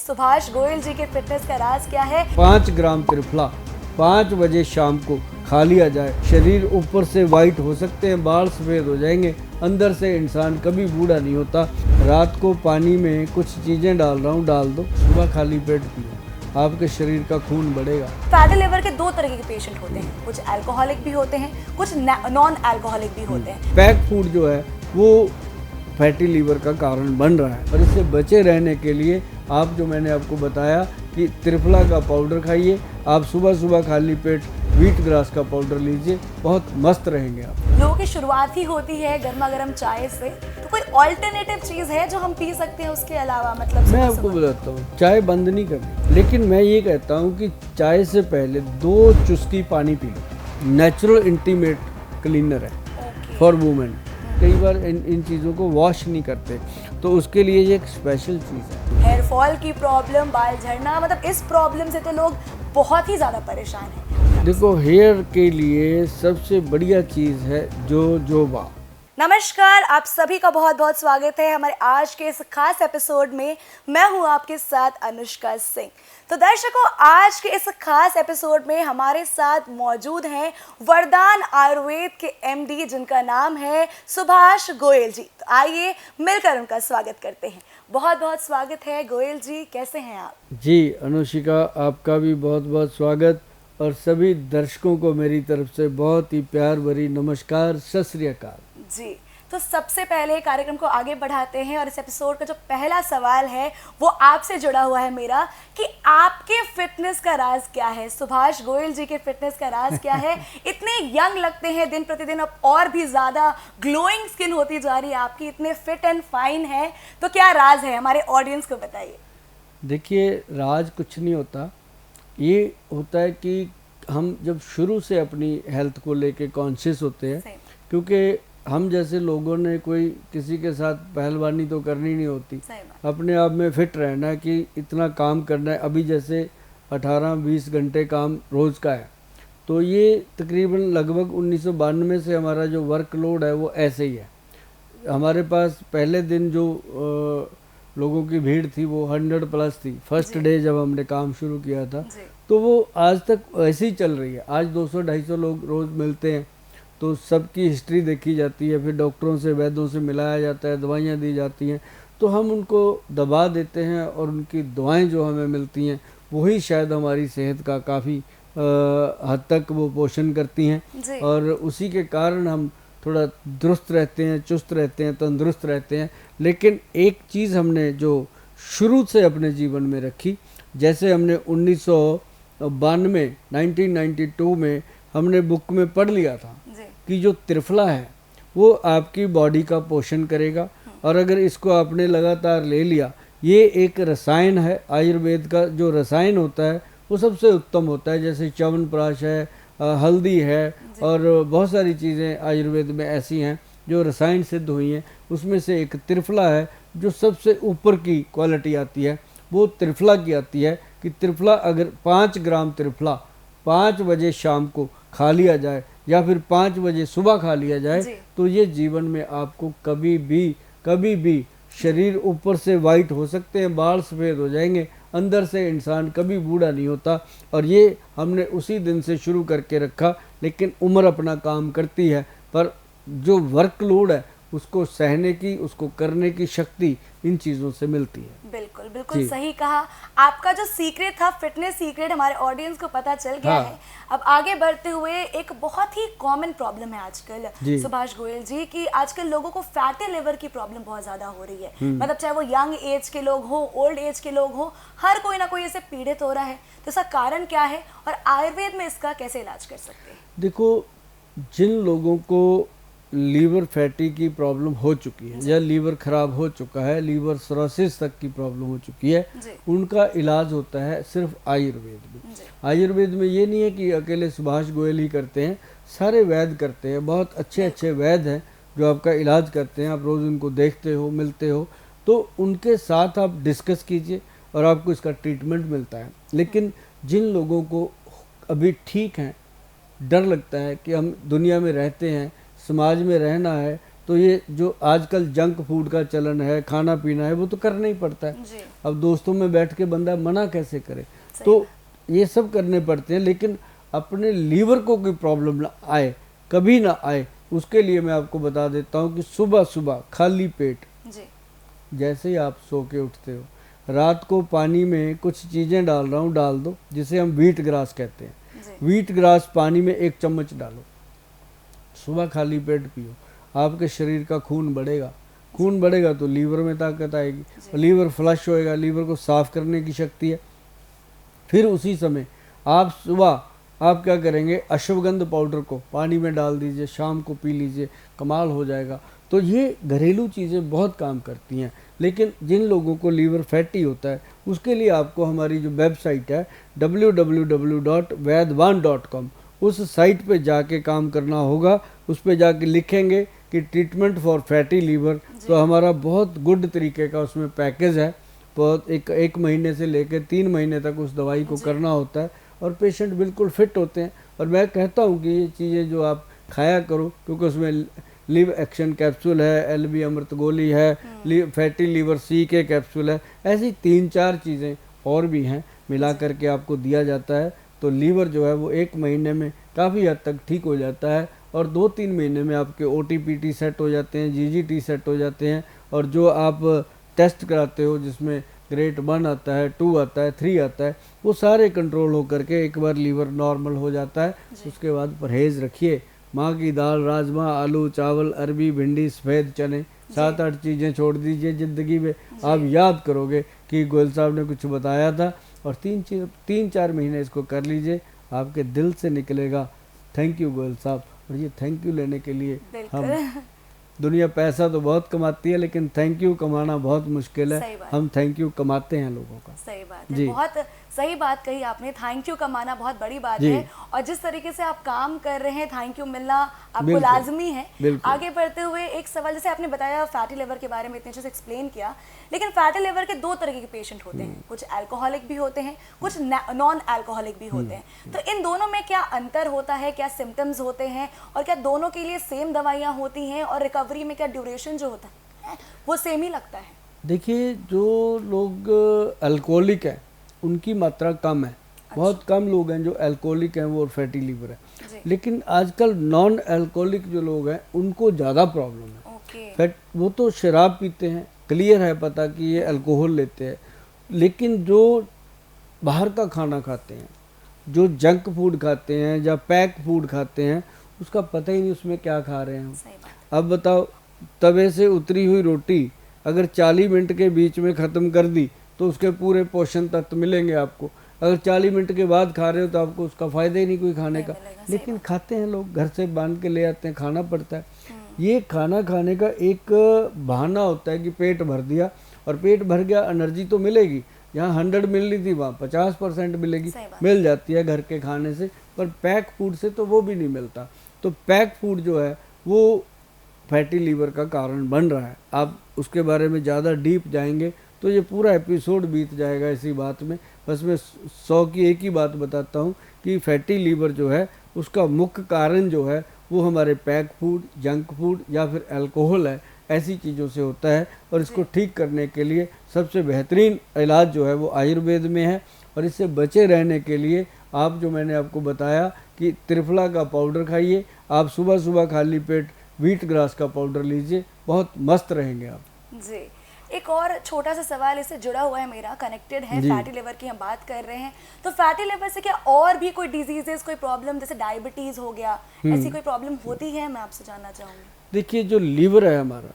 सुभाष गोयल जी के फिटनेस का राज क्या है? 5 ग्राम त्रिफला 5 बजे शाम को खा लिया जाए, शरीर ऊपर से वाइट हो सकते हैं, बाल सफ़ेद हो जाएंगे, अंदर से इंसान कभी बूढ़ा नहीं होता। रात को पानी में कुछ चीज़ें डाल रहा हूँ, डाल दो, सुबह खाली पेट पियो, आपके शरीर का खून बढ़ेगा। फैटी लिवर के दो तरह के पेशेंट होते हैं, कुछ अल्कोहलिक भी होते हैं, कुछ नॉन अल्कोहलिक भी होते हैं। पैक फूड जो है वो फैटी लीवर का कारण बन रहा है और इससे बचे रहने के लिए आप जो मैंने आपको बताया कि त्रिफला का पाउडर खाइए, आप सुबह सुबह खाली पेट व्हीट ग्रास का पाउडर लीजिए, बहुत मस्त रहेंगे आप। लोगों की शुरुआत ही होती है गर्मा गर्म चाय से, तो कोई ऑल्टरनेटिव चीज़ है जो हम पी सकते हैं उसके अलावा? मतलब मैं आपको बताता हूँ, चाय बंद नहीं करनी, लेकिन मैं ये कहता हूँ कि चाय से पहले 2 चुस्की पानी P low. Natural intimate cleaner है फॉर वुमेन। कई बार इन चीज़ों को वॉश नहीं करते, तो उसके लिए ये एक स्पेशल चीज़ है। हेयर फॉल की प्रॉब्लम, बाल झड़ना, मतलब इस प्रॉब्लम से तो लोग बहुत ही ज़्यादा परेशान हैं। देखो, हेयर के लिए सबसे बढ़िया चीज़ है जोजोबा। नमस्कार, आप सभी का बहुत बहुत स्वागत है हमारे आज के इस खास एपिसोड में। मैं हूं आपके साथ अनुष्का सिंह। तो दर्शकों, आज के इस खास एपिसोड में हमारे साथ मौजूद हैं वरदान आयुर्वेद के एमडी, जिनका नाम है सुभाष गोयल जी। तो आइए मिलकर उनका स्वागत करते हैं। बहुत बहुत स्वागत है गोयल जी, कैसे हैं आप? जी अनुष्का, आपका भी बहुत बहुत स्वागत और सभी दर्शकों को मेरी तरफ से बहुत ही प्यार भरी नमस्कार, सत श्री अकाल जी। तो सबसे पहले कार्यक्रम को आगे बढ़ाते हैं और इस एपिसोड का जो पहला सवाल है वो आपसे जुड़ा हुआ है मेरा, कि आपके फिटनेस का राज क्या है? सुभाष गोयल जी के फिटनेस का राज क्या है? इतने यंग लगते हैं दिन प्रतिदिन, अब और भी ज़्यादा ग्लोइंग स्किन होती जा रही है आपकी, इतने फिट एंड फाइन है, तो क्या राज है? हमारे ऑडियंस को बताइए। देखिए, राज कुछ नहीं होता, ये होता है कि हम जब शुरू से अपनी हेल्थ को लेके कॉन्शियस होते हैं, क्योंकि हम जैसे लोगों ने कोई किसी के साथ पहलवानी तो करनी नहीं होती, अपने आप में फिट रहना है कि इतना काम करना है। अभी जैसे 18-20 घंटे काम रोज़ का है, तो ये तकरीबन लगभग 1992 से हमारा जो वर्कलोड है वो ऐसे ही है। हमारे पास पहले दिन जो लोगों की भीड़ थी वो 100+ थी, फर्स्ट डे जब हमने काम शुरू किया था, तो वो आज तक ऐसे ही चल रही है। आज 200-250 लोग रोज़ मिलते हैं, तो सबकी हिस्ट्री देखी जाती है, फिर डॉक्टरों से, वैद्यों से मिलाया जाता है, दवाइयाँ दी जाती हैं, तो हम उनको दबा देते हैं और उनकी दवाएं जो हमें मिलती हैं वही शायद हमारी सेहत का काफ़ी हद तक वो पोषण करती हैं और उसी के कारण हम थोड़ा दुरुस्त रहते हैं, चुस्त रहते हैं, तंदुरुस्त रहते हैं। लेकिन एक चीज़ हमने जो शुरू से अपने जीवन में रखी, जैसे हमने 1992 में हमने बुक में पढ़ लिया था कि जो त्रिफला है वो आपकी बॉडी का पोषण करेगा, और अगर इसको आपने लगातार ले लिया, ये एक रसायन है, आयुर्वेद का जो रसायन होता है वो सबसे उत्तम होता है। जैसे च्यवनप्राश है, हल्दी है, और बहुत सारी चीज़ें आयुर्वेद में ऐसी हैं जो रसायन सिद्ध हुई हैं, उसमें से एक त्रिफला है जो सबसे ऊपर की क्वालिटी आती है, वो त्रिफला की आती है कि त्रिफला अगर 5 ग्राम त्रिफला 5 बजे शाम को खा लिया जाए या फिर 5 बजे सुबह खा लिया जाए, तो ये जीवन में आपको कभी भी शरीर ऊपर से वाइट हो सकते हैं, बाल सफ़ेद हो जाएंगे, अंदर से इंसान कभी बूढ़ा नहीं होता। और ये हमने उसी दिन से शुरू करके रखा, लेकिन उम्र अपना काम करती है, पर जो वर्कलोड है उसको सहने की, उसको करने की शक्ति इन चीज़ों से मिलती है। बिल्कुल बिल्कुल सही कहा। आपका जो सीक्रेट था, फिटनेस सीक्रेट, हमारे ऑडियंस को पता चल गया है। अब आगे बढ़ते हुए, एक बहुत ही कॉमन प्रॉब्लम है आजकल सुभाष गोयल जी, कि आजकल लोगों को फैटी लिवर की प्रॉब्लम बहुत ज़्यादा हो रही है। मतलब चाहे वो यंग एज के लोग हो, ओल्ड एज के लोग हो, हर कोई ना कोई इससे पीड़ित हो रहा है। तो इसका कारण क्या है और आयुर्वेद में इसका कैसे इलाज कर सकते हैं? देखो, जिन लोगों को लीवर फैटी की प्रॉब्लम हो चुकी है या लीवर ख़राब हो चुका है, लीवर सिरोसिस तक की प्रॉब्लम हो चुकी है, उनका इलाज होता है सिर्फ आयुर्वेद में। आयुर्वेद में ये नहीं है कि अकेले सुभाष गोयल ही करते हैं, सारे वैद्य करते हैं, बहुत अच्छे अच्छे वैद्य हैं जो आपका इलाज करते हैं। आप रोज़ उनको देखते हो, मिलते हो, तो उनके साथ आप डिस्कस कीजिए और आपको इसका ट्रीटमेंट मिलता है। लेकिन जिन लोगों को अभी ठीक हैं, डर लगता है कि हम दुनिया में रहते हैं, समाज में रहना है, तो ये जो आजकल जंक फूड का चलन है, खाना पीना है, वो तो करना ही पड़ता है। अब दोस्तों में बैठ के बंदा मना कैसे करे, तो ये सब करने पड़ते हैं। लेकिन अपने लीवर को कोई प्रॉब्लम ना आए, कभी ना आए, उसके लिए मैं आपको बता देता हूँ कि सुबह सुबह खाली पेट जैसे ही आप सो के उठते हो, रात को पानी में कुछ चीज़ें डाल रहा हूँ, डाल दो, जिसे हम व्हीट ग्रास कहते हैं। व्हीट ग्रास पानी में 1 चम्मच डालो, सुबह खाली पेट पियो, आपके शरीर का खून बढ़ेगा। खून बढ़ेगा तो लीवर में ताकत आएगी, और लीवर फ्लश होएगा, लीवर को साफ करने की शक्ति है। फिर उसी समय आप सुबह आप क्या करेंगे, अश्वगंध पाउडर को पानी में डाल दीजिए, शाम को पी लीजिए, कमाल हो जाएगा। तो ये घरेलू चीज़ें बहुत काम करती हैं। लेकिन जिन लोगों को लीवर फैटी होता है, उसके लिए आपको हमारी जो वेबसाइट है www.vaidwan.com, उस साइट पे जाके काम करना होगा। उस पे जाके लिखेंगे कि ट्रीटमेंट फॉर फैटी लीवर, तो हमारा बहुत गुड तरीके का उसमें पैकेज है। बहुत एक महीने से लेकर 3 महीने तक उस दवाई को करना होता है, और पेशेंट बिल्कुल फिट होते हैं। और मैं कहता हूँ कि ये चीज़ें जो आप खाया करो, क्योंकि उसमें लिव एक्शन कैप्सूल है, LB अमृत गोली है, फैटी लीवर C के कैप्सूल है, ऐसी 3-4 चीज़ें और भी हैं, मिला करके आपको दिया जाता है। तो लीवर जो है वो 1 महीने में काफ़ी हद तक ठीक हो जाता है, और 2-3 महीने में आपके OTPT सेट हो जाते हैं, GGT सेट हो जाते हैं। और जो आप टेस्ट कराते हो, जिसमें ग्रेड 1 आता है, 2 आता है, 3 आता है, वो सारे कंट्रोल हो करके एक बार लीवर नॉर्मल हो जाता है। उसके बाद परहेज़ रखिए, माँ की दाल, राजमा, आलू, चावल, अरबी, भिंडी, सफ़ेद चने, 7-8 चीज़ें छोड़ दीजिए ज़िंदगी में। आप याद करोगे कि गोयल साहब ने कुछ बताया था, और 3-4 महीने इसको कर लीजिए, आपके दिल से निकलेगा थैंक यू गोयल साहब। और ये थैंक यू लेने के लिए हम, दुनिया पैसा तो बहुत कमाती है, लेकिन थैंक यू कमाना बहुत मुश्किल है। हम थैंक यू कमाते हैं लोगों का। सही बात है, बहुत सही बात कही आपने। थैंक यू कमाना बहुत बड़ी बात है, और जिस तरीके से आप काम कर रहे हैं, थैंक यू मिलना आपको लाजमी है। आगे बढ़ते हुए एक सवाल, जैसे आपने बताया फैटी लिवर के बारे में इतने अच्छे से एक्सप्लेन किया, लेकिन फैटी लिवर के 2 तरीके के पेशेंट होते हैं, कुछ अल्कोहलिक भी होते हैं, कुछ नॉन अल्कोहलिक भी होते हैं। तो इन दोनों में क्या अंतर होता है, क्या सिम्टम्स होते हैं, और क्या दोनों के लिए सेम दवाइयाँ होती हैं, और रिकवरी में क्या ड्यूरेशन जो होता है वो सेम ही लगता है? देखिए, जो लोग अल्कोहलिक हैं उनकी मात्रा कम है। बहुत कम लोग हैं जो अल्कोहलिक हैं वो फैटी लीवर है। लेकिन आजकल नॉन अल्कोहलिक जो लोग हैं उनको ज़्यादा प्रॉब्लम है। फैट, वो तो शराब पीते हैं, क्लियर है पता कि ये अल्कोहल लेते हैं, लेकिन जो बाहर का खाना खाते हैं, जो जंक फूड खाते हैं या पैक फूड खाते हैं, उसका पता ही नहीं उसमें क्या खा रहे हैं। अब बताओ, तवे से उतरी हुई रोटी अगर 40 मिनट के बीच में ख़त्म कर दी तो उसके पूरे पोषण तत्व मिलेंगे आपको। अगर 40 मिनट के बाद खा रहे हो तो आपको उसका फ़ायदा ही नहीं कोई खाने का। लेकिन खाते हैं लोग, घर से बांध के ले आते हैं, खाना पड़ता है। ये खाना खाने का एक बहाना होता है कि पेट भर दिया, और पेट भर गया, एनर्जी तो मिलेगी। यहाँ 100 मिल रही थी, वहाँ 50% मिलेगी, मिल जाती है घर के खाने से। पर पैक फूड से तो वो भी नहीं मिलता। तो पैक फूड जो है वो फैटी लीवर का कारण बन रहा है। आप उसके बारे में ज़्यादा डीप जाएंगे तो ये पूरा एपिसोड बीत जाएगा इसी बात में। बस मैं 100 की एक ही बात बताता हूँ कि फैटी लीवर जो है उसका मुख्य कारण जो है वो हमारे पैक फूड, जंक फूड या फिर अल्कोहल है, ऐसी चीज़ों से होता है। और इसको ठीक करने के लिए सबसे बेहतरीन इलाज जो है वो आयुर्वेद में है। और इससे बचे रहने के लिए आप, जो मैंने आपको बताया कि त्रिफला का पाउडर खाइए, आप सुबह सुबह खाली पेट व्हीट ग्रास का पाउडर लीजिए, बहुत मस्त रहेंगे आप। जी, एक और छोटा सा सवाल इससे जुड़ा हुआ है मेरा, कनेक्टेड है, फैटी लिवर की हम बात कर रहे हैं, तो फैटी लिवर से क्या और भी कोई डिजीजेस, कोई प्रॉब्लम, जैसे डायबिटीज हो गया, ऐसी कोई प्रॉब्लम होती है? मैं आपसे जानना चाहूँगी। देखिए, जो लीवर है हमारा,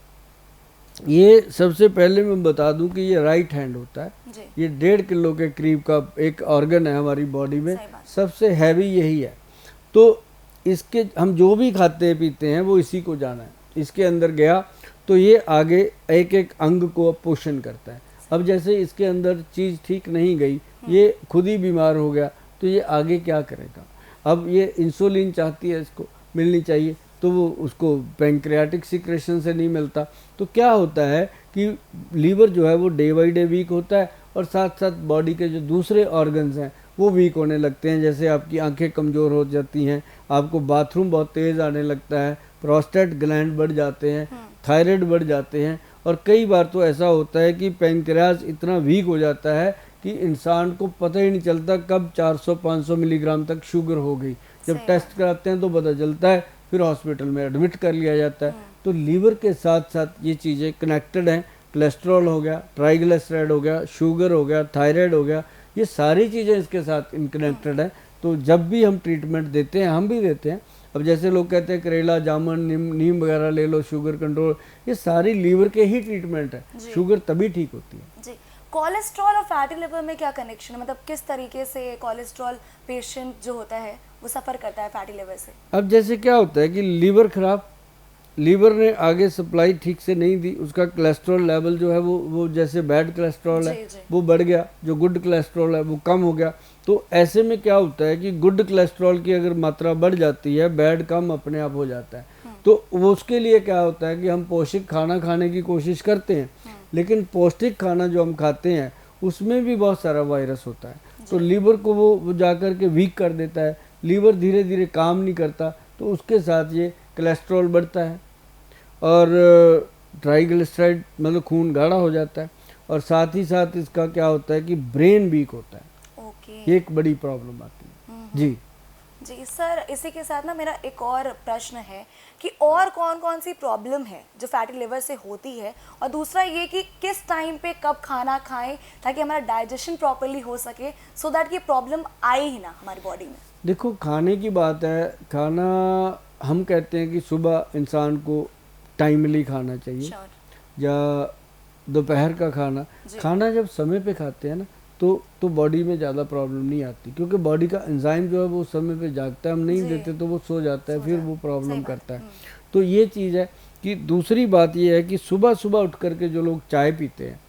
ये सबसे पहले मैं बता दूं कि ये राइट हैंड होता है। ये 1.5 किलो के करीब का एक ऑर्गन है हमारी बॉडी में, सबसे हैवी यही है। तो इसके हम जो भी खाते पीते हैं वो इसी को जाना है, इसके अंदर गया तो ये आगे एक एक अंग को पोषण करता है। अब जैसे इसके अंदर चीज़ ठीक नहीं गई, ये खुद ही बीमार हो गया, तो ये आगे क्या करेगा? अब ये इंसुलिन चाहती है, इसको मिलनी चाहिए, तो वो उसको पैंक्रियाटिक सिक्रेशन से नहीं मिलता। तो क्या होता है कि लीवर जो है वो डे बाई डे वीक होता है, और साथ साथ बॉडी के जो दूसरे ऑर्गन्स हैं वो वीक होने लगते हैं। जैसे आपकी आंखें कमज़ोर हो जाती हैं, आपको बाथरूम बहुत तेज़ आने लगता है, प्रोस्टेट ग्लैंड बढ़ जाते हैं, थायराइड बढ़ जाते हैं, और कई बार तो ऐसा होता है कि पैंक्रियाज इतना वीक हो जाता है कि इंसान को पता ही नहीं चलता कब 400-500 मिलीग्राम तक शुगर हो गई। जब टेस्ट कराते हैं तो पता चलता है, फिर हॉस्पिटल में एडमिट कर लिया जाता है। तो लीवर के साथ साथ ये चीज़ें कनेक्टेड हैं। कोलेस्ट्रॉल हो गया, ट्राइग्लिसराइड हो गया, शुगर हो गया, थायराइड हो गया, ये सारी चीज़ें इसके साथ कनेक्टेड हैं। तो जब भी हम ट्रीटमेंट देते हैं, हम भी देते हैं। अब जैसे लोग कहते हैं करेला, जामुन, नीम वगैरह ले लो, शुगर कंट्रोल, ये सारी लीवर के ही ट्रीटमेंट है। शुगर तभी ठीक होती है जी। कोलेस्ट्रॉल और फैटी लिवर में क्या कनेक्शन है, मतलब किस तरीके से कोलेस्ट्रॉल पेशेंट जो होता है वो सफ़र करता है फैटी लिवर से? अब जैसे क्या होता है कि लीवर खराब, लीवर ने आगे सप्लाई ठीक से नहीं दी, उसका कोलेस्ट्रॉल लेवल जो है वो जैसे बैड कोलेस्ट्रॉल है वो बढ़ गया, जो गुड कोलेस्ट्रॉल है वो कम हो गया। तो ऐसे में क्या होता है कि गुड कोलेस्ट्रॉल की अगर मात्रा बढ़ जाती है, बैड कम अपने आप हो जाता है। तो वो उसके लिए क्या होता है कि हम पौष्टिक खाना खाने की कोशिश करते हैं, लेकिन पौष्टिक खाना जो हम खाते हैं उसमें भी बहुत सारा वायरस होता है। तो लीवर को वो जाकर के वीक कर देता है, लीवर धीरे धीरे काम नहीं करता, तो उसके साथ ये कोलेस्ट्रॉल बढ़ता है और ट्राइग्लिसराइड मतलब खून गाढ़ा हो जाता है, और साथ ही साथ इसका क्या होता है कि ब्रेन वीक होता है। ये एक बड़ी प्रॉब्लम आती है। जी जी सर, इसी के साथ ना मेरा एक और प्रश्न है कि और कौन कौन सी प्रॉब्लम है जो फैटी लिवर से होती है, और दूसरा ये कि किस टाइम पे कब खाना खाएं ताकि हमारा डाइजेशन प्रॉपर्ली हो सके, सो दैट ये प्रॉब्लम आए ही ना हमारी बॉडी में। देखो, खाने की बात है, खाना हम कहते हैं कि सुबह इंसान को टाइमली खाना चाहिए, या दोपहर का खाना जब समय पे खाते हैं ना तो बॉडी में ज़्यादा प्रॉब्लम नहीं आती, क्योंकि बॉडी का एंजाइम जो है वो समय पे जागता है, हम नहीं देते तो वो सो जाता है, फिर वो प्रॉब्लम करता है। तो ये चीज़ है कि दूसरी बात ये है कि सुबह सुबह उठ करके जो लोग चाय पीते हैं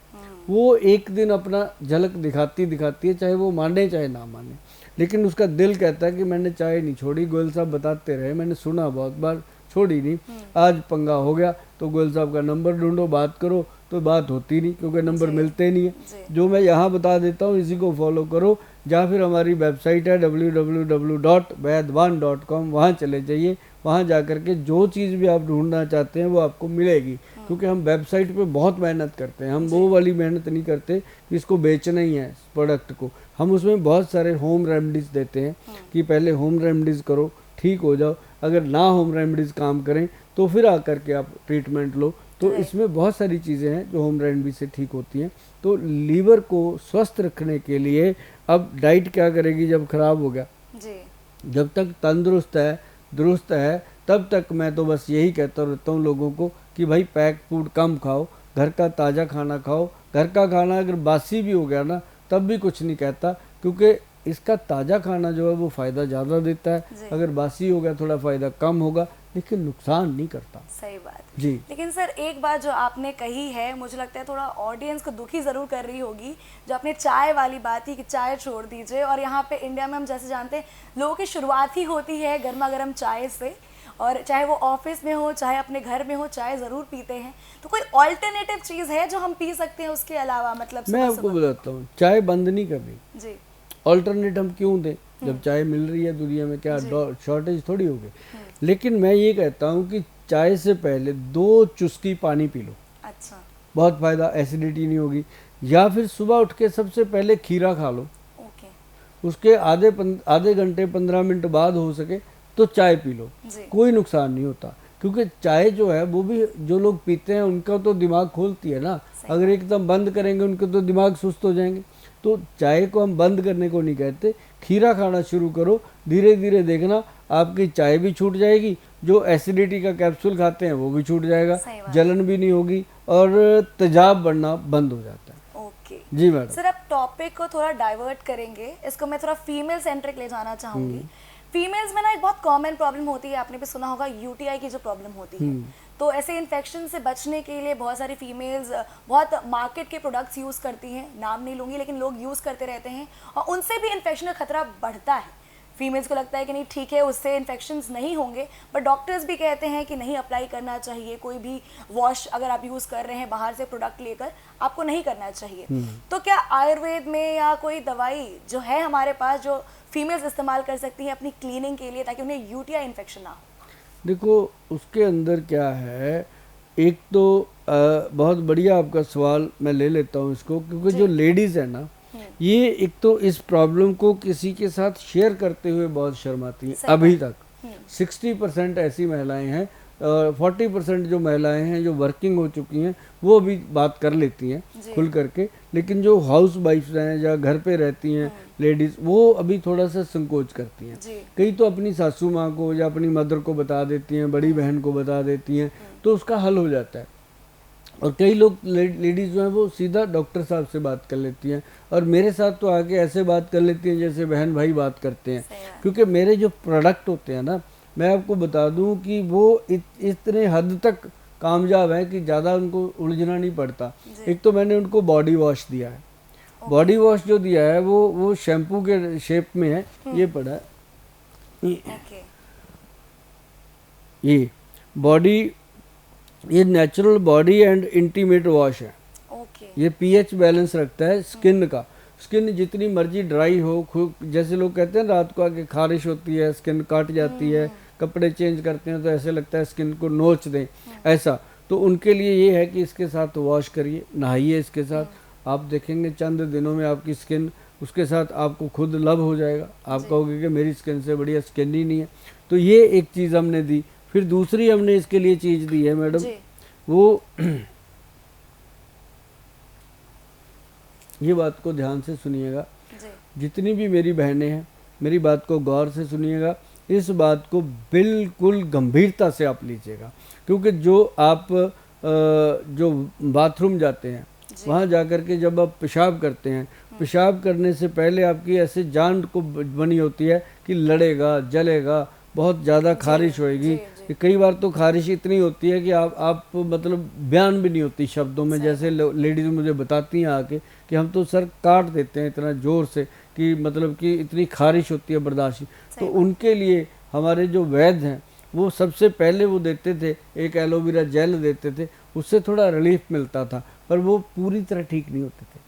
वो एक दिन अपना झलक दिखाती है, चाहे वो माने चाहे ना माने, लेकिन उसका दिल कहता है कि मैंने चाय नहीं छोड़ी। गोयल साहब बताते रहे, मैंने सुना बहुत बार, छोड़ी नहीं। आज पंगा हो गया तो गोयल साहब का नंबर ढूंढो, बात करो, तो बात होती नहीं क्योंकि नंबर मिलते नहीं है। जो मैं यहाँ बता देता हूँ इसी को फॉलो करो, या फिर हमारी वेबसाइट है www.vaidwan.com, वहाँ चले जाइए, वहाँ जा कर के जो चीज़ भी आप ढूंढना चाहते हैं वो आपको मिलेगी। क्योंकि हम वेबसाइट पे बहुत मेहनत करते हैं, हम वो वाली मेहनत नहीं करते कि इसको बेचना ही है प्रोडक्ट को, हम उसमें बहुत सारे होम रेमेडीज़ देते हैं कि पहले होम रेमेडीज़ करो, ठीक हो जाओ, अगर ना होम रेमेडीज़ काम करें तो फिर आकर के आप ट्रीटमेंट लो। तो इसमें बहुत सारी चीज़ें हैं जो होम रेमेडी से ठीक होती हैं। तो लीवर को स्वस्थ रखने के लिए अब डाइट क्या करेगी जब खराब हो गया जी। जब तक तंदुरुस्त है, दुरुस्त है, तब तक मैं तो बस यही कहता रहता हूँ लोगों को कि भाई पैक फूड कम खाओ, घर का ताज़ा खाना खाओ। घर का खाना अगर बासी भी हो गया ना तब भी कुछ नहीं कहता, क्योंकि इसका ताज़ा खाना जो है वो फ़ायदा ज़्यादा देता है। अगर बासी हो गया थोड़ा फ़ायदा कम होगा, लेकिन नुकसान नहीं करता। सही बात जी। लेकिन सर एक बात जो आपने कही है, मुझे लगता है थोड़ा ऑडियंस को दुखी ज़रूर कर रही होगी, जो आपने चाय वाली बात थी कि चाय छोड़ दीजिए, और यहाँ पे इंडिया में हम जैसे जानते हैं लोगों की शुरुआत ही होती है गर्मा गर्म चाय से, और चाहे वो ऑफिस में हो चाहे अपने घर में हो चाय ज़रूर पीते हैं। तो कोई ऑल्टरनेटिव चीज़ है जो हम पी सकते हैं उसके अलावा? मतलब मैं आपको बताता हूँ, चाय बंद नहीं कर रही जी, ऑल्टरनेट हम क्यों दें जब चाय मिल रही है दुनिया में, क्या शॉर्टेज थोड़ी हो गई। लेकिन मैं ये कहता हूँ कि चाय से पहले 2 चुस्की पानी पी लो। अच्छा, बहुत फ़ायदा, एसिडिटी नहीं होगी। या फिर सुबह उठ के सबसे पहले खीरा खा लो, ओके, उसके आधे घंटे 15 मिनट बाद हो सके तो चाय पी लो, कोई नुकसान नहीं होता। क्योंकि चाय जो है वो भी जो लोग पीते हैं उनका तो दिमाग खोलती है ना, अगर एकदम बंद करेंगे उनके तो दिमाग सुस्त हो जाएंगे। तो चाय को हम बंद करने को नहीं कहते, खीरा खाना शुरू करो, धीरे धीरे देखना आपकी चाय भी छूट जाएगी, जो एसिडिटी का कैप्सूल खाते हैं वो भी छूट जाएगा, जलन भी नहीं होगी और तेजाब बढ़ना बंद हो जाता है। ओके जी मैडम। सर अब टॉपिक को थोड़ा डाइवर्ट करेंगे, इसको मैं थोड़ा फीमेल सेंट्रिक ले जाना चाहूँगी। फीमेल्स में ना एक बहुत कॉमन प्रॉब्लम होती है, आपने भी सुना होगा, यूटीआई की जो प्रॉब्लम होती है। तो ऐसे इन्फेक्शन से बचने के लिए बहुत सारी फीमेल्स बहुत मार्केट के प्रोडक्ट्स यूज़ करती हैं, नाम नहीं लूँगी लेकिन लोग यूज़ करते रहते हैं, और उनसे भी इन्फेक्शन का खतरा बढ़ता है। फीमेल्स को लगता है कि नहीं ठीक है उससे इन्फेक्शंस नहीं होंगे, बट डॉक्टर्स भी कहते हैं कि नहीं अप्लाई करना चाहिए, कोई भी वॉश अगर आप यूज़ कर रहे हैं बाहर से प्रोडक्ट लेकर आपको नहीं करना चाहिए। तो क्या आयुर्वेद में या कोई दवाई जो है हमारे पास जो फीमेल्स इस्तेमाल कर सकती हैं अपनी क्लीनिंग के लिए ताकि उन्हें यूटीआई इन्फेक्शन ना हो? देखो उसके अंदर क्या है एक तो बहुत बढ़िया आपका सवाल, मैं ले लेता हूँ इसको, क्योंकि जो लेडीज़ है ना, ये एक तो इस प्रॉब्लम को किसी के साथ शेयर करते हुए बहुत शर्माती हैं अभी तक। 60% ऐसी महिलाएं हैं, 40% जो महिलाएं हैं जो वर्किंग हो चुकी हैं वो भी बात कर लेती हैं खुल करके, लेकिन जो हाउस वाइफ्स हैं या घर पे रहती हैं लेडीज़, वो अभी थोड़ा सा संकोच करती हैं। कई तो अपनी सासू माँ को या अपनी मदर को बता देती हैं, बड़ी बहन को बता देती हैं, तो उसका हल हो जाता है। और कई लोग लेडीज़ जो हैं वो सीधा डॉक्टर साहब से बात कर लेती हैं, और मेरे साथ तो आके ऐसे बात कर लेती हैं जैसे बहन भाई बात करते हैं। क्योंकि मेरे जो प्रोडक्ट होते हैं ना, मैं आपको बता दूं कि वो इतने हद तक कामयाब है कि ज़्यादा उनको उलझना नहीं पड़ता। एक तो मैंने उनको बॉडी वॉश दिया है, बॉडी वॉश जो दिया है वो शैम्पू के शेप में है, ये पड़ा है, ये बॉडी, ये natural body and intimate wash है। ये पीएच बैलेंस रखता है स्किन का। स्किन जितनी मर्जी ड्राई हो, जैसे लोग कहते हैं रात को आके खारिश होती है, स्किन काट जाती है, कपड़े चेंज करते हैं तो ऐसे लगता है स्किन को नोच दें, ऐसा, तो उनके लिए ये है कि इसके साथ वॉश करिए, नहाइए इसके साथ, आप देखेंगे चंद दिनों में आपकी स्किन उसके साथ आपको खुद लब हो जाएगा। आप कहोगे कि मेरी स्किन से बढ़िया स्किन ही नहीं है। तो ये एक चीज़ हमने दी। फिर दूसरी हमने इसके लिए चीज़ दी है मैडम, वो ये बात को ध्यान से सुनिएगा, जितनी भी मेरी बहनें हैं मेरी बात को गौर से सुनिएगा, इस बात को बिल्कुल गंभीरता से आप लीजिएगा। क्योंकि जो आप जो बाथरूम जाते हैं वहाँ जाकर के जब आप पेशाब करते हैं, पेशाब करने से पहले आपकी ऐसे जान को बनी होती है कि लड़ेगा, जलेगा, बहुत ज़्यादा खारिश होएगी। कई बार तो खारिश इतनी होती है कि आप मतलब बयान भी नहीं होती शब्दों में। जैसे लेडीज़ मुझे बताती हैं आके कि हम तो सर काट देते हैं इतना ज़ोर से कि मतलब कि इतनी खारिश होती है बर्दाश्त। तो उनके लिए हमारे जो वैद्य हैं वो सबसे पहले वो देते थे, एक एलोवेरा जेल देते थे, उससे थोड़ा रिलीफ मिलता था, पर वो पूरी तरह ठीक नहीं होते थे।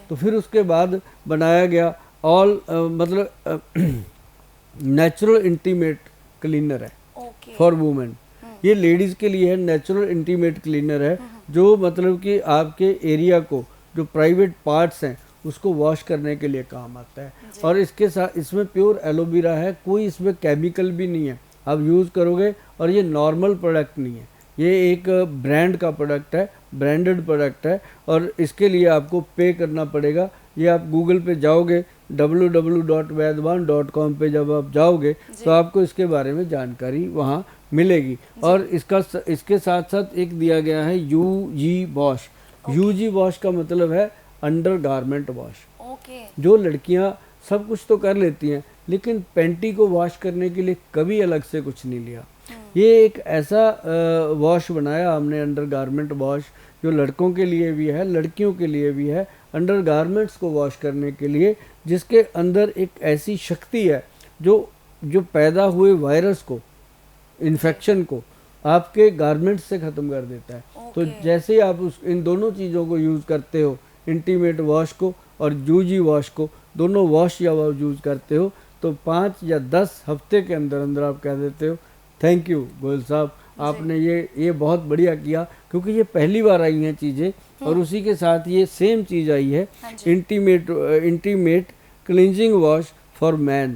तो फिर उसके बाद बनाया गया मतलब नेचुरल इंटीमेट क्लीनर है फॉर वुमेन। ये लेडीज़ के लिए है, नेचुरल इंटीमेट क्लीनर है, जो मतलब कि आपके एरिया को, जो प्राइवेट पार्ट्स हैं उसको वॉश करने के लिए काम आता है। और इसके साथ इसमें प्योर एलोवेरा है, कोई इसमें केमिकल भी नहीं है, आप यूज़ करोगे। और ये नॉर्मल प्रोडक्ट नहीं है, ये एक ब्रांड का प्रोडक्ट है, ब्रांडेड प्रोडक्ट है, और इसके लिए आपको पे करना पड़ेगा। ये आप गूगल पे जाओगे www.vaidwan.com पे जब आप जाओगे तो आपको इसके बारे में जानकारी वहाँ मिलेगी। और इसके साथ साथ एक दिया गया है यूजी वॉश। यूजी वॉश का मतलब है अंडर गारमेंट वॉश। जो लड़कियाँ सब कुछ तो कर लेती हैं लेकिन पैंटी को वॉश करने के लिए कभी अलग से कुछ नहीं लिया। ये एक ऐसा वॉश बनाया हमने, अंडर गारमेंट वॉश, जो लड़कों के लिए भी है, लड़कियों के लिए भी है, अंडर गारमेंट्स को वॉश करने के लिए, जिसके अंदर एक ऐसी शक्ति है जो पैदा हुए वायरस को, इन्फेक्शन को आपके गारमेंट्स से ख़त्म कर देता है। तो जैसे ही आप इन दोनों चीज़ों को यूज़ करते हो, इंटीमेट वॉश को और यूजी वॉश को, दोनों वॉश या वॉश यूज़ करते हो, तो 5 या 10 हफ्ते के अंदर अंदर आप कह देते हो थैंक यू गोयल साहब, आपने ये बहुत बढ़िया किया। क्योंकि ये पहली बार आई हैं चीज़ें, और उसी के साथ ये सेम चीज़ आई है, intimate cleansing wash for man.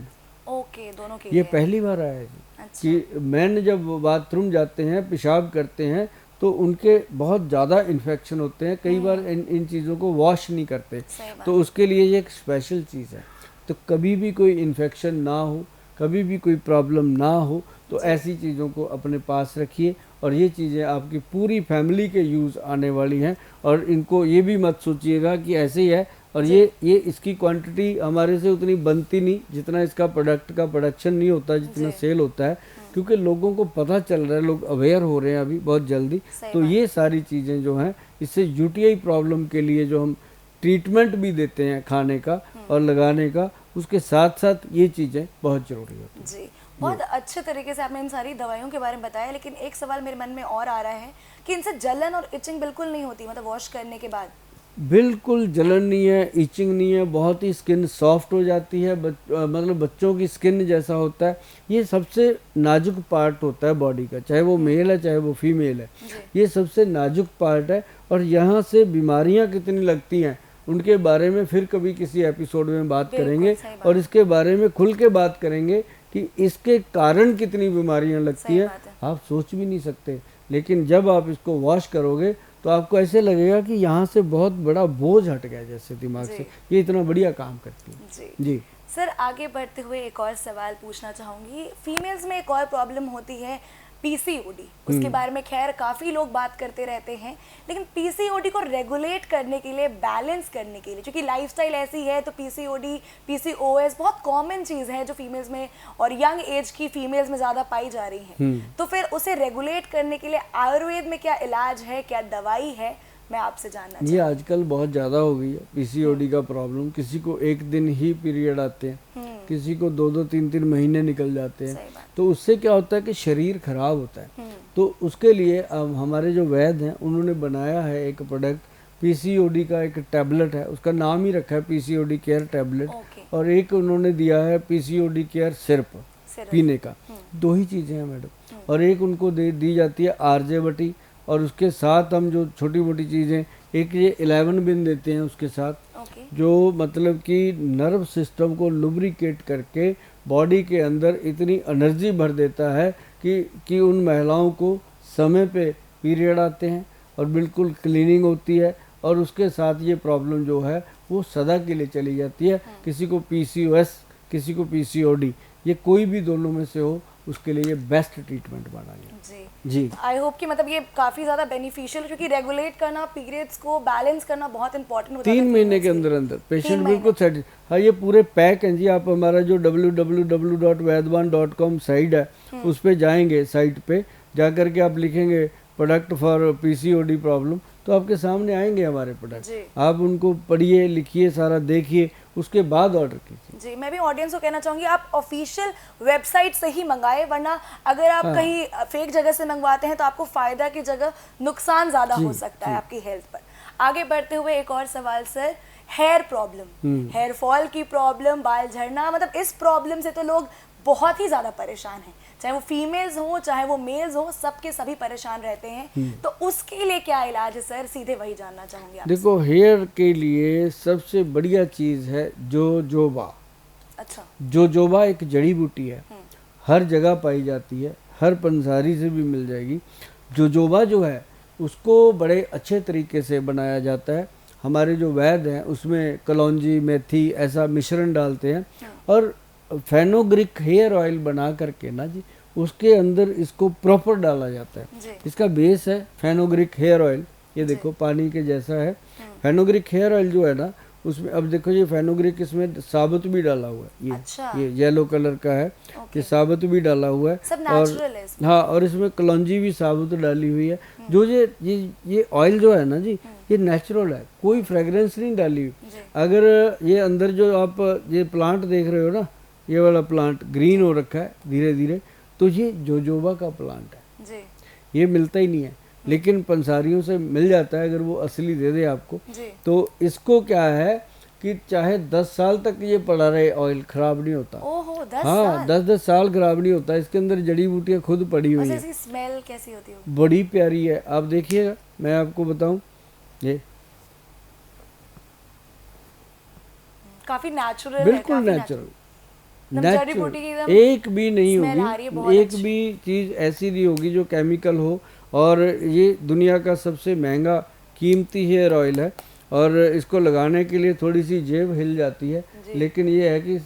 दोनों के ये पहली बार आया है कि मैन जब बाथरूम जाते हैं, पेशाब करते हैं, तो उनके बहुत ज़्यादा इन्फेक्शन होते हैं, कई बार इन चीज़ों को वॉश नहीं करते, तो उसके लिए ये एक स्पेशल चीज़ है। तो कभी भी कोई इन्फेक्शन ना हो, कभी भी कोई प्रॉब्लम ना हो, तो ऐसी चीज़ों को अपने पास रखिए। और ये चीज़ें आपकी पूरी फैमिली के यूज़ आने वाली हैं। और इनको ये भी मत सोचिएगा कि ऐसे ही है, और ये इसकी क्वांटिटी हमारे से उतनी बनती नहीं जितना इसका प्रोडक्ट का प्रोडक्शन नहीं होता, जितना सेल होता है। क्योंकि लोगों को पता चल रहा है, लोग अवेयर हो रहे हैं अभी बहुत जल्दी। तो ये सारी चीज़ें जो हैं, इससे यूटीआई प्रॉब्लम के लिए जो हम ट्रीटमेंट भी देते हैं खाने का और लगाने का, उसके साथ साथ ये चीज़ें बहुत ज़रूरी होती हैं। जी, बहुत अच्छे तरीके से आपने इन सारी दवाइयों के बारे में बताया। लेकिन एक सवाल मेरे मन में और आ रहा है कि इनसे जलन और इचिंग बिल्कुल नहीं होती, मतलब वॉश करने के बाद? बिल्कुल जलन नहीं है, इचिंग नहीं है, बहुत ही स्किन सॉफ्ट हो जाती है, मतलब बच्चों की स्किन जैसा होता है। ये सबसे नाजुक पार्ट होता है बॉडी का, चाहे वो मेल है चाहे वो फीमेल है, ये सबसे नाजुक पार्ट है। और यहाँ से बीमारियाँ कितनी लगती हैं उनके बारे में फिर कभी किसी एपिसोड में बात करेंगे, और इसके बारे में खुल के बात करेंगे कि इसके कारण कितनी बीमारियाँ लगती हैं, आप सोच भी नहीं सकते। लेकिन जब आप इसको वॉश करोगे तो आपको ऐसे लगेगा कि यहाँ से बहुत बड़ा बोझ हट गया जैसे दिमाग से, ये इतना बढ़िया काम करती है। जी सर, आगे बढ़ते हुए एक और सवाल पूछना चाहूँगी। फीमेल्स में एक और प्रॉब्लम होती है पीसीओडी, उसके बारे में खैर काफ़ी लोग बात करते रहते हैं, लेकिन पीसीओडी को रेगुलेट करने के लिए, बैलेंस करने के लिए, क्योंकि लाइफस्टाइल ऐसी है तो पीसीओडी, पीसीओएस बहुत कॉमन चीज़ है जो फीमेल्स में और यंग एज की फीमेल्स में ज़्यादा पाई जा रही हैं। तो फिर उसे रेगुलेट करने के लिए आयुर्वेद में क्या इलाज है, क्या दवाई है, मैं आपसे जानना ये आजकल बहुत ज़्यादा हो गई है पीसीओडी का प्रॉब्लम। किसी को एक दिन ही पीरियड आते हैं, किसी को 2-2, 3-3 महीने निकल जाते हैं। तो उससे क्या होता है कि शरीर खराब होता है। तो उसके लिए अब हमारे जो वैद्य हैं उन्होंने बनाया है एक प्रोडक्ट, पीसीओडी का एक टैबलेट है, उसका नाम ही रखा है पीसीओडी केयर टैबलेट, और एक उन्होंने दिया है पीसीओडी केयर सिरप पीने का। 2 ही चीज़ें हैं मैडम, और एक उनको दी जाती है आरजे-बटी, और उसके साथ हम जो छोटी मोटी चीज़ें, एक ये 11 बिन देते हैं उसके साथ, जो मतलब कि नर्व सिस्टम को लुब्रिकेट करके बॉडी के अंदर इतनी एनर्जी भर देता है कि उन महिलाओं को समय पे पीरियड आते हैं और बिल्कुल क्लीनिंग होती है, और उसके साथ ये प्रॉब्लम जो है वो सदा के लिए चली जाती है। किसी को पीसीओएस, किसी को पीसीओडी, ये कोई भी दोनों में से हो, उसके लिए ये बेस्ट ट्रीटमेंट बना गया। जी आई होप कि मतलब ये काफ़ी ज़्यादा बेनिफिशियल, क्योंकि रेगुलेट करना, पीरियड्स को बैलेंस करना बहुत इंपॉर्टेंट होता है। 3 महीने के अंदर अंदर पेशेंट बिल्कुल सेट। हाँ, ये पूरे पैक हैं जी। आप हमारा जो www.vaidwan.com साइट है उस पर जाएंगे, साइट पे जा कर के आप लिखेंगे प्रोडक्ट फॉर पीसीओडी प्रॉब्लम, तो आपके सामने आएंगे हमारे प्रोडक्ट। आप उनको पढ़िए, लिखिए, सारा देखिए, उसके बाद ऑर्डर कीजिए। जी, मैं भी ऑडियंस को कहना चाहूँगी आप ऑफिशियल वेबसाइट से ही मंगाए, वरना अगर आप कहीं फेक जगह से मंगवाते हैं तो आपको फ़ायदा की जगह नुकसान ज़्यादा हो सकता है आपकी हेल्थ पर। आगे बढ़ते हुए एक और सवाल sir, hair problem, hair fall की प्रॉब्लम, बाल झड़ना, मतलब इस प्रॉब्लम से तो लोग बहुत ही ज़्यादा परेशान हैं, चाहे वो फीमेल्स हो चाहे वो मेल्स हो, सबके सभी परेशान रहते हैं। तो उसके लिए क्या इलाज है सर, सीधे वही जानना चाहूँगी आपसे। देखो, हेयर के लिए सबसे बढ़िया चीज़ है जोजोबा। अच्छा, जोजोबा एक जड़ी बूटी है, हर जगह पाई जाती है, हर पंसारी से भी मिल जाएगी। जोजोबा जो है उसको बड़े अच्छे तरीके से बनाया जाता है। हमारे जो वैद्य हैं उसमें कलौंजी, मेथी ऐसा मिश्रण डालते हैं, और फेनोग्रिक हेयर ऑयल बना करके ना जी उसके अंदर इसको प्रॉपर डाला जाता है। इसका बेस है फेनोग्रिक हेयर ऑयल, ये देखो पानी के जैसा है। फेनोग्रिक हेयर ऑयल जो है ना उसमें, अब देखो ये फेनोग्रिक, इसमें साबुत भी डाला हुआ है, ये येलो कलर का है, ये साबुत भी डाला हुआ है, सब और नेचुरल है इसमें। हाँ, और इसमें कलौंजी भी साबुत डाली हुई है। जो ये ऑयल जो है ना जी, ये नेचुरल है, कोई फ्रेगरेंस नहीं डाली हुई। अगर ये अंदर जो आप ये प्लांट देख रहे हो ना, ये वाला प्लांट ग्रीन हो रखा है धीरे धीरे, तो ये जोजोबा का प्लांट है जी। ये मिलता ही नहीं है, लेकिन पंसारियों से मिल जाता है, अगर वो असली दे दे आपको। तो इसको क्या है कि चाहे 10 साल तक ये पड़ा रहे, ऑयल खराब नहीं होता। ओहो, 10 हाँ, 10 साल खराब नहीं होता। इसके अंदर जड़ी बूटियाँ खुद पड़ी हुई है। स्मेल कैसी होती है? बड़ी प्यारी है, आप देखिएगा, मैं आपको बताऊं, ये काफी नेचुरल, बिल्कुल नेचुरल, एक भी नहीं होगी, एक भी चीज़ ऐसी नहीं होगी जो केमिकल हो। और ये दुनिया का सबसे महंगा कीमती हेयर ऑयल है, और इसको लगाने के लिए थोड़ी सी जेब हिल जाती है, लेकिन ये है कि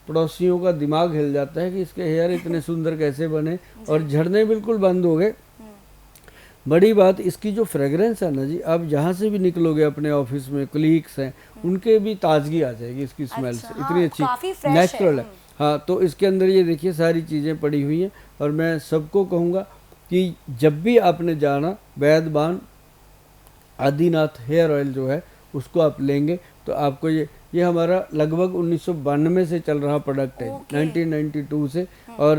पड़ोसियों का दिमाग हिल जाता है कि इसके हेयर इतने सुंदर कैसे बने, और झड़ने बिल्कुल बंद हो गए। बड़ी बात इसकी जो फ्रेगरेंस है ना जी, आप जहाँ से भी निकलोगे अपने ऑफिस में, कलीग्स हैं, उनके भी ताजगी आ जाएगी इसकी स्मेल से, इतनी अच्छी नेचुरल है। हाँ, तो इसके अंदर ये देखिए सारी चीज़ें पड़ी हुई हैं, और मैं सबको कहूँगा कि जब भी आपने जाना, वैद्यवान आदिनाथ हेयर ऑयल जो है उसको आप लेंगे तो आपको ये हमारा लगभग 1992 से चल रहा प्रोडक्ट है, 1992 से। और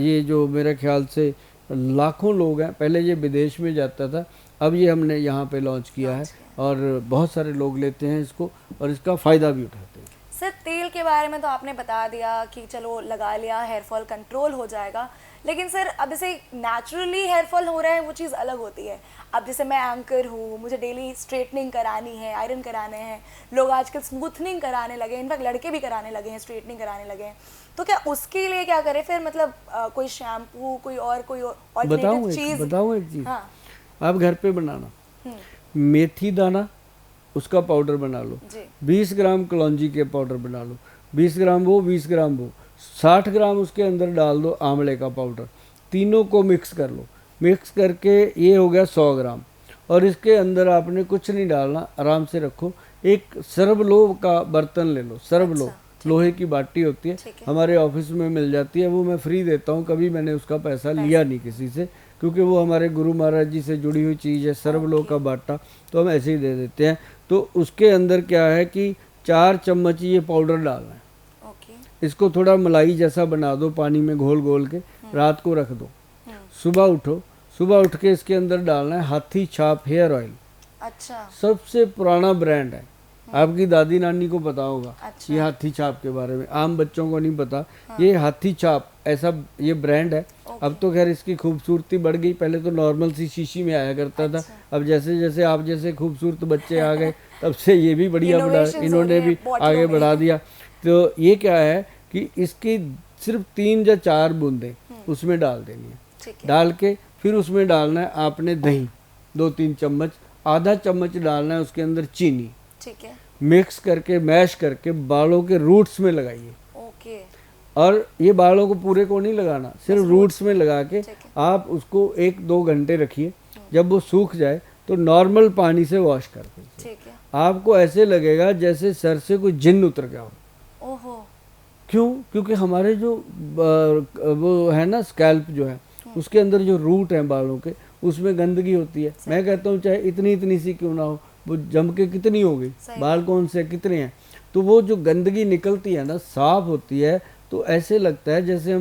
ये जो मेरे ख्याल से लाखों लोग हैं, पहले ये विदेश में जाता था, अब ये हमने यहाँ पे लॉन्च किया है, और बहुत सारे लोग लेते हैं इसको और इसका फ़ायदा भी उठाते हैं। सर तेल के बारे में तो आपने बता दिया कि चलो लगा लिया हेयर फॉल कंट्रोल हो जाएगा, लेकिन सर अब जैसे नेचुरली हेयर फॉल हो रहा है वो चीज़ अलग होती है। अब जैसे मैं एंकर हूँ, मुझे डेली स्ट्रेटनिंग करानी है, आयरन कराने हैं, लोग आजकल स्मूथनिंग कराने लगे, इनफैक्ट लड़के भी कराने लगे हैं, स्ट्रेटनिंग कराने लगे हैं, तो क्या उसके लिए क्या करें फिर? मतलब कोई शैम्पू, कोई ऑल्टरनेटिव चीज़? बताऊँ एक चीज़, हाँ आप घर पे बनाना, मेथी दाना उसका पाउडर बना लो, जी 20 ग्राम कलौंजी के पाउडर बना लो, 20 ग्राम वो 20 ग्राम वो, 60 ग्राम उसके अंदर डाल दो आंवले का पाउडर, तीनों को मिक्स कर लो। मिक्स करके ये हो गया 100 ग्राम। और इसके अंदर आपने कुछ नहीं डालना, आराम से रखो। एक सर्वलो का बर्तन ले लो, सर्वलो लोहे की बाटी होती है, हमारे ऑफिस में मिल जाती है, वो मैं फ्री देता हूँ, कभी मैंने उसका पैसा लिया नहीं किसी से, क्योंकि वो हमारे गुरु महाराज जी से जुड़ी हुई चीज़ है, सर्वलो का बाटा, तो हम ऐसे ही दे देते हैं। तो उसके अंदर क्या है कि 4 चम्मच ये पाउडर डालना है। इसको थोड़ा मलाई जैसा बना दो, पानी में घोल घोल के रात को रख दो। सुबह उठो, सुबह उठ के इसके अंदर डालना है हाथी छाप हेयर ऑयल। अच्छा, सबसे पुराना ब्रांड है, आपकी दादी नानी को पता होगा। अच्छा। ये हाथी छाप के बारे में आम बच्चों को नहीं पता। हाँ। ये हाथी छाप ऐसा ये ब्रांड है। अब तो खैर इसकी खूबसूरती बढ़ गई, पहले तो नॉर्मल सी शीशी में आया करता था। अब जैसे जैसे आप जैसे खूबसूरत बच्चे आ गए तब से ये भी बढ़िया बढ़ा, इन्होंने भी आगे बढ़ा दिया। तो ये क्या है कि इसकी सिर्फ 3 या 4 बूंदें उसमें डाल देनी है। डाल के फिर उसमें डालना है आपने दही 2-3 चम्मच, आधा चम्मच डालना है उसके अंदर चीनी। ठीक है। मिक्स करके मैश करके बालों के रूट्स में लगाइए। ओके। और ये बालों को पूरे को नहीं लगाना, सिर्फ रूट्स में लगा के आप उसको 1-2 घंटे रखिए। जब वो सूख जाए तो नॉर्मल पानी से वॉश कर दीजिए। ठीक है। आपको ऐसे लगेगा जैसे सर से कोई जिन्न उतर गया हो। ओहो। क्यों? क्योंकि हमारे जो वो है ना स्कैल्प जो है उसके अंदर जो रूट है बालों के, उसमें गंदगी होती है। मैं कहता हूँ चाहे इतनी इतनी सी क्यों ना हो, वो जम के कितनी हो गई, बाल कौन से कितने हैं, तो वो जो गंदगी निकलती है ना, साफ होती है, तो ऐसे लगता है जैसे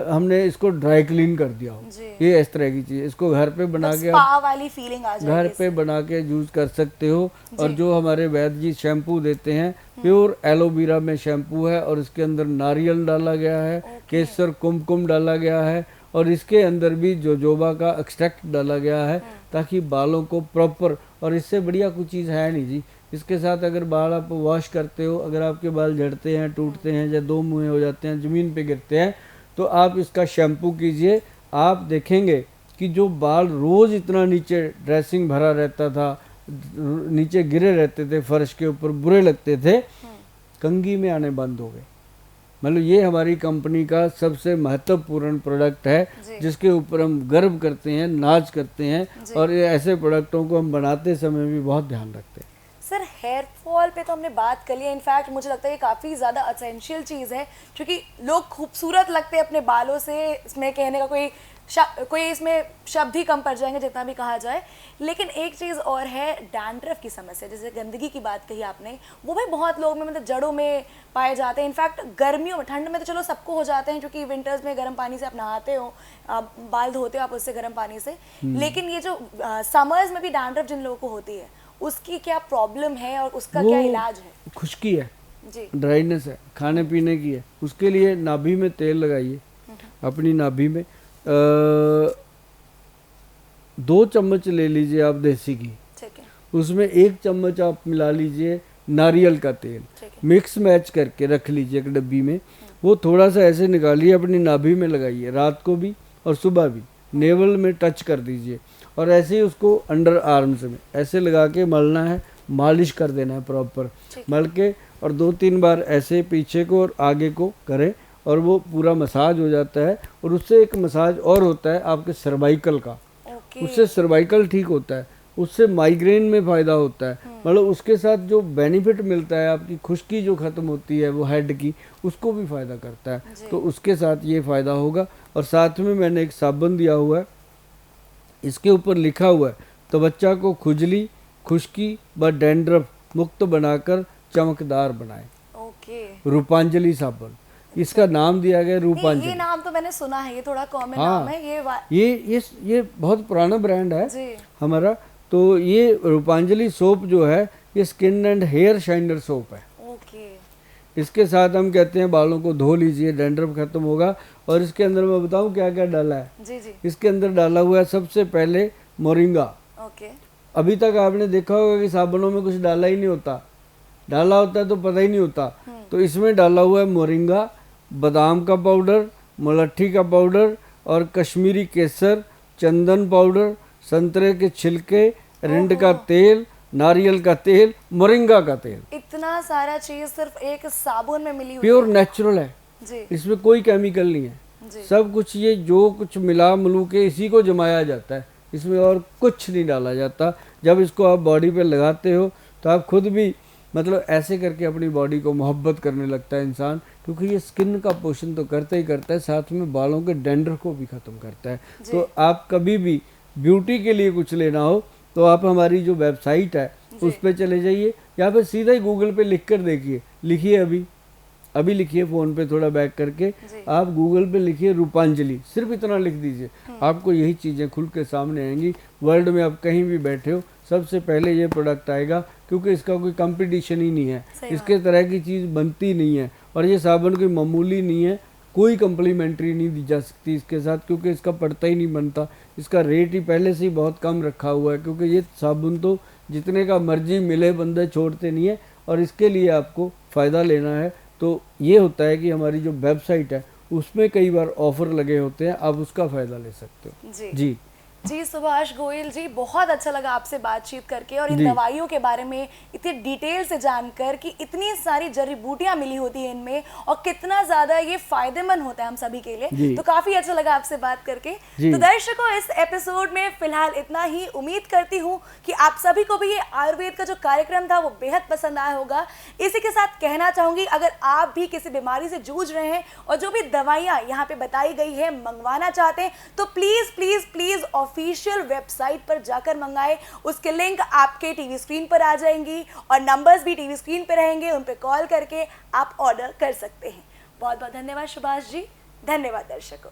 हमने इसको ड्राई क्लीन कर दिया हो। ये इस तरह की चीज़, इसको घर पे बना के स्पा वाली फीलिंग आ जाएगी, घर पे बना के यूज कर सकते हो। और जो हमारे वैद्य जी शैम्पू देते हैं, प्योर एलोवेरा में शैम्पू है और इसके अंदर नारियल डाला गया है, केसर कुमकुम डाला गया है और इसके अंदर भी जोजोबा का एक्सट्रैक्ट डाला गया है, ताकि बालों को प्रॉपर, और इससे बढ़िया कोई चीज़ है नहीं जी। इसके साथ अगर बाल आप वॉश करते हो, अगर आपके बाल झड़ते हैं, टूटते हैं या 2 मुँहे हो जाते हैं, ज़मीन पे गिरते हैं, तो आप इसका शैम्पू कीजिए। आप देखेंगे कि जो बाल रोज़ इतना नीचे ड्रेसिंग भरा रहता था, नीचे गिरे रहते थे फर्श के ऊपर, बुरे लगते थे, कंघी में आने बंद हो गए। मतलब ये हमारी कंपनी का सबसे महत्वपूर्ण प्रोडक्ट है, जिसके ऊपर हम गर्व करते हैं, नाज करते हैं, और ये ऐसे प्रोडक्टों को हम बनाते समय भी बहुत ध्यान रखते हैं। सर हेयर फॉल पे तो हमने बात कर ली है, इनफैक्ट मुझे लगता है ये काफ़ी ज़्यादा असेंशियल चीज़ है, क्योंकि लोग खूबसूरत लगते हैं अपने बालों से, इसमें कहने का कोई इसमें शब्द ही कम पड़ जाएंगे जितना भी कहा जाए। लेकिन एक चीज़ और है, डैंड्रफ की समस्या, जैसे गंदगी की बात कही आपने, वो भी बहुत लोग में मतलब जड़ों में पाए जाते हैं। इनफैक्ट गर्मियों में, ठंड में तो चलो सबको हो जाते हैं, क्योंकि विंटर्स में गर्म पानी से आप नहाते हो, बाल धोते हो आप उससे गर्म पानी से, लेकिन ये जो समर्स में भी डैंड्रफ जिन लोगों को होती है, उसकी क्या प्रॉब्लम है और उसका क्या इलाज है? खुश्की है जी, ड्राइनेस है, खाने पीने की है। उसके लिए नाभि में तेल लगाइए, अपनी नाभि में 2 चम्मच ले लीजिए आप देसी घी, उसमें 1 चम्मच आप मिला लीजिए नारियल का तेल, मिक्स मैच करके रख लीजिए एक डब्बी में। वो थोड़ा सा ऐसे निकालिए, अपनी नाभि में लगाइए, रात को भी और सुबह भी नेवल में टच कर दीजिए, और ऐसे ही उसको अंडर आर्म्स में ऐसे लगा के मलना है, मालिश कर देना है प्रॉपर, मल के, और 2-3 बार ऐसे पीछे को और आगे को करें, और वो पूरा मसाज हो जाता है। और उससे एक मसाज और होता है आपके सर्वाइकल का, उससे सर्वाइकल ठीक होता है, उससे माइग्रेन में फ़ायदा होता है। मतलब उसके साथ जो बेनिफिट मिलता है, आपकी खुश्की जो ख़त्म होती है वो हेड की, उसको भी फ़ायदा करता है, तो उसके साथ ये फ़ायदा होगा। और साथ में मैंने एक साबुन दिया हुआ है, इसके ऊपर लिखा हुआ है, तो बच्चा को खुजली, खुश्की व डैंड्रफ मुक्त बनाकर चमकदार बनाए। रूपांजलि साबुन, इसका नाम दिया गया रूपांजलि। ये नाम तो मैंने सुना है, ये थोड़ा कॉमन नाम है। ये बहुत पुराना ब्रांड है हमारा, तो ये रूपांजलि सोप जो है ये skin and hair shiner soap है। ओके। इसके साथ हम कहते हैं बालों को धो लीजिए, डैंड्रफ खत्म होगा। और इसके अंदर मैं बताऊं क्या क्या डाला है। जी जी। इसके अंदर डाला हुआ है सबसे पहले मोरिंगा। ओके। अभी तक आपने देखा होगा कि साबुनों में कुछ डाला ही नहीं होता, डाला होता है तो पता ही नहीं होता। तो इसमें डाला हुआ है मोरिंगा, बादाम का पाउडर, मुलट्ठी का पाउडर और कश्मीरी केसर, चंदन पाउडर, संतरे के छिलके, रिंड का तेल, नारियल का तेल, मोरिंगा का तेल। इतना सारा चीज सिर्फ एक साबुन में मिली हुई प्योर नेचुरल है जी। इसमें कोई केमिकल नहीं है जी। सब कुछ ये जो कुछ मिला मिलू के इसी को जमाया जाता है, इसमें और कुछ नहीं डाला जाता। जब इसको आप बॉडी पे लगाते हो तो आप खुद भी मतलब ऐसे करके अपनी बॉडी को मोहब्बत करने लगता है इंसान, क्योंकि ये स्किन का पोषण तो करता ही करता है, साथ में बालों के डैंड्रफ को भी ख़त्म करता है। तो आप कभी भी ब्यूटी के लिए कुछ लेना हो तो आप हमारी जो वेबसाइट है उस पर चले जाइए, या फिर सीधा ही गूगल पे लिख कर देखिए, लिखिए अभी लिखिए फ़ोन पे थोड़ा बैक करके, आप गूगल पे लिखिए रूपांजलि, सिर्फ इतना लिख दीजिए, आपको यही चीज़ें खुल के सामने आएंगी। वर्ल्ड में आप कहीं भी बैठे हो सबसे पहले ये प्रोडक्ट आएगा, क्योंकि इसका कोई कंपटीशन ही नहीं है, इसके तरह की चीज़ बनती नहीं है। और ये साबुन कोई मामूली नहीं है, कोई कम्प्लीमेंट्री नहीं दी जा सकती इसके साथ, क्योंकि इसका पड़ता ही नहीं बनता। इसका रेट ही पहले से ही बहुत कम रखा हुआ है, क्योंकि ये साबुन तो जितने का मर्जी मिले बंदे छोड़ते नहीं है, और इसके लिए आपको फ़ायदा लेना है। तो ये होता है कि हमारी जो वेबसाइट है उसमें कई बार ऑफर लगे होते हैं, आप उसका फ़ायदा ले सकते हो। जी जी सुभाष गोयल जी, बहुत अच्छा लगा आपसे बातचीत करके और इन दवाइयों के बारे में इतनी डिटेल से जानकर कि इतनी सारी जड़ी बूटियां मिली होती हैं इनमें और कितना ज़्यादा ये फायदेमंद होता है हम सभी के लिए। तो काफ़ी अच्छा लगा आपसे बात करके। तो दर्शकों, इस एपिसोड में फिलहाल इतना ही। उम्मीद करती हूँ कि आप सभी को भी ये आयुर्वेद का जो कार्यक्रम था वो बेहद पसंद आया होगा। इसी के साथ कहना चाहूँगी, अगर आप भी किसी बीमारी से जूझ रहे हैं और जो भी दवाइयाँ यहाँ पे बताई गई है मंगवाना चाहते हैं तो please please please official website पर जाकर मंगाएं। उसके लिंक आपके टीवी स्क्रीन पर आ जाएंगी और नंबर्स भी टीवी स्क्रीन पर रहेंगे, उन पर कॉल करके आप ऑर्डर कर सकते हैं। बहुत बहुत धन्यवाद सुभाष जी। धन्यवाद दर्शकों।